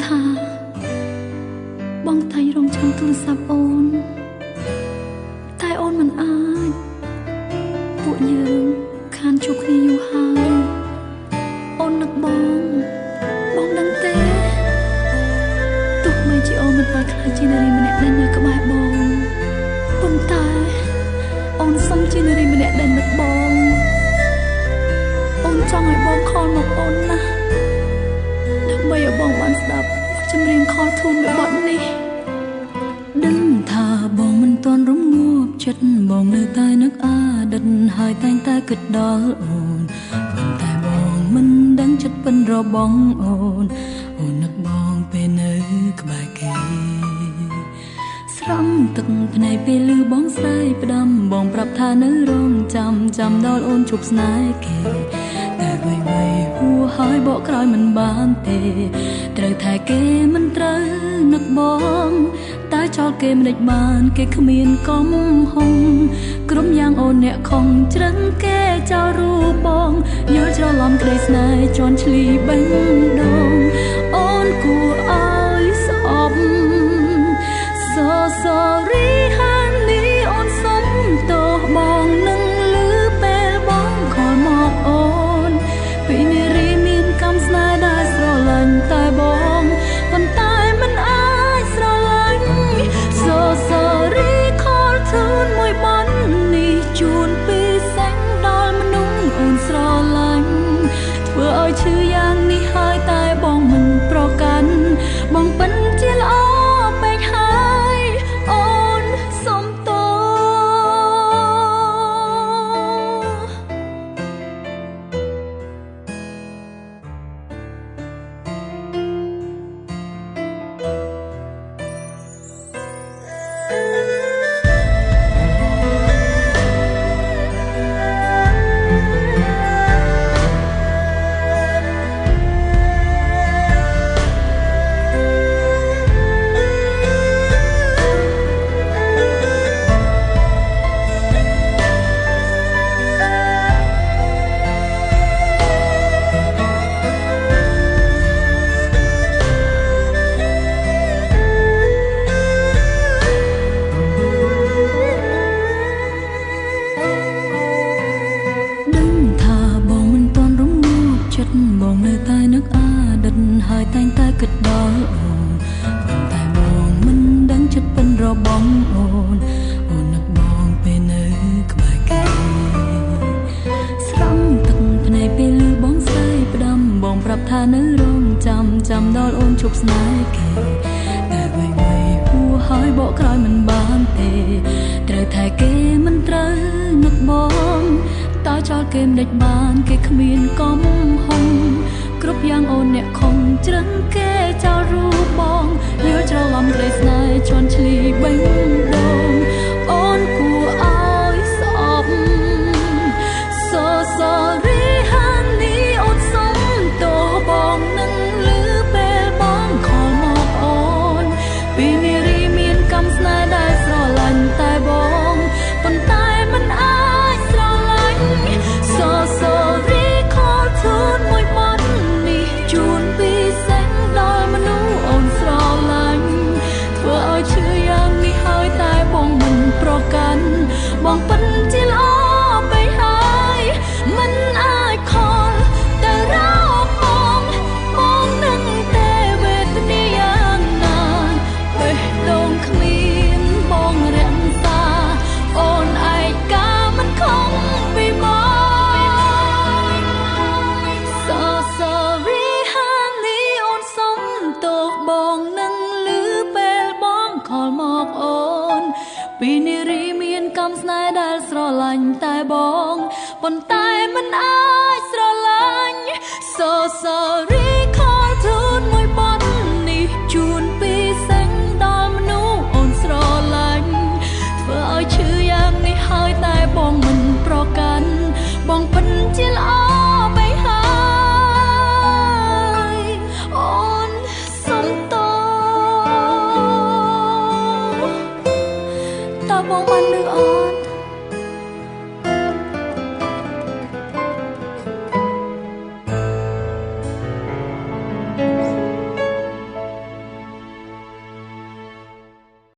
ថាបងថៃរងចាំទូរស័ព្ទអូនតែអូនមិនអាចពួកយើងខានជួបគ្នាយូរហើយអូននឹកបងដឹងទេទោះបីជាអូនមិនអាចខ្លាចជានារីម្នាក់ដែលនៅក្បែរបងប៉ុន្តែអូនសុំជានារីម្នាក់ដែលនឹកបងអូនចង់ឲ្យបងខលមកអូនណាដើម្បីឲ្យបងបានស្ដាប់បទចម្រៀងខលទូនមួយបទនេះដឹងថាបងមិនទាន់រងាប់ចិត្តបងនៅតែនឹកអតីតហើយតែងតែគិតដល់អូនប៉ុន្តែបងមិនដឹងចិត្តពិនរបស់អូននឹកបងពេលនៅក្បែរគេស្រង់ទឹកភ្នែកពេលឮបងស្រែកផ្ដាំបងប្រាប់ថានៅរងចាំដល់អូនជប់ស្នេហ៍គេតែវៃហួរហើយបកក្រោយមិនបានទេត្រូវថែគេមិនត្រូវនឹកបងតែចោលគេមិនដេចបានគេគ្មានកំហុងក្រុមយ៉ាងអូនអ្នកខំច្រឹងគេចោលរូបបងយល់ច្រឡំក្តីស្នេហ៍ជន់ឈ្លីបេះដូងអូនគួរឲ្យស្អប់ So sorry honey អូនសុំទោសបងនឹងលឺពេលបងខលមកអូនពីនារីមានកម្មស្នេហ៍ដែលស្រឡាញ់តែបងប៉ុន្តែមិនអាចស្រឡាញ់ So sorry ខលទូនមួយបននេះជួនពីសេងដល់មនុស្សអូនស្រឡាញ់ធ្វើឲ្យឈឺយ៉ាងនេះហើយតែបងមិនប្រកាន់បងពិនជាល្អពេកហើយអូនសុំទោបងនៅតែនឹកអតីតហើយតែងតែគិតដល់អូនប៉ុន្តែបងមិនដឹងចិត្តពិនរបស់អូននឹកបងពេលនៅក្បែរគេស្រង់ទឹកភ្នែកពេលឮបងស្រីផ្ដាំបងប្រាប់ថានៅរងចាំដល់អូនជប់ស្នេហ៍គេតែវៃហួរហើយបកក្រោយមិនបានទេត្រូវថែគេមិនត្រូវនឹកបងតើចោលគេមិនដេចបានគេគ្មានកំហុងគ្រប់យ៉ាងអូនអ្នកខំច្រឹងគេចោលរូបបងយល់ច្រឡំក្តីស្នេហ៍ជន់ឈ្លីបេះដូងអូនគួរឲ្យស្អប់ So sorry honey អូនសុំទោសបងនឹងលឺពេលបងខលមកអូនពីនារីមានកម្មស្នេហ៍ដែលស្រឡាញ់តែបងប៉ុន្តែមិនអាចស្រឡាញ់ So sorry ខលទូនមួយបននេះជួនពីសេងដល់មនុស្សអូនស្រឡាញ់ធ្វើឲ្យឈឺយ៉ាងនេះហើយតែបងមិនប្រកាន់បងពិនជាល្អពេកហើយមិនអាចខលតែរកបងនឹងតែវេទនាយ៉ាងណាបេះដូងគ្មានបងរក្សាអូនឯកាមិនខំពីបង So sorry honey អូនសុំទោសបងនឹងលឺពេលបងខលមកអូនពីនារីមានកម្មស្នេហ៍ដែលស្រឡាញ់តែបងប៉ុន្តែមិនអាចស្រឡាញ់ So sorry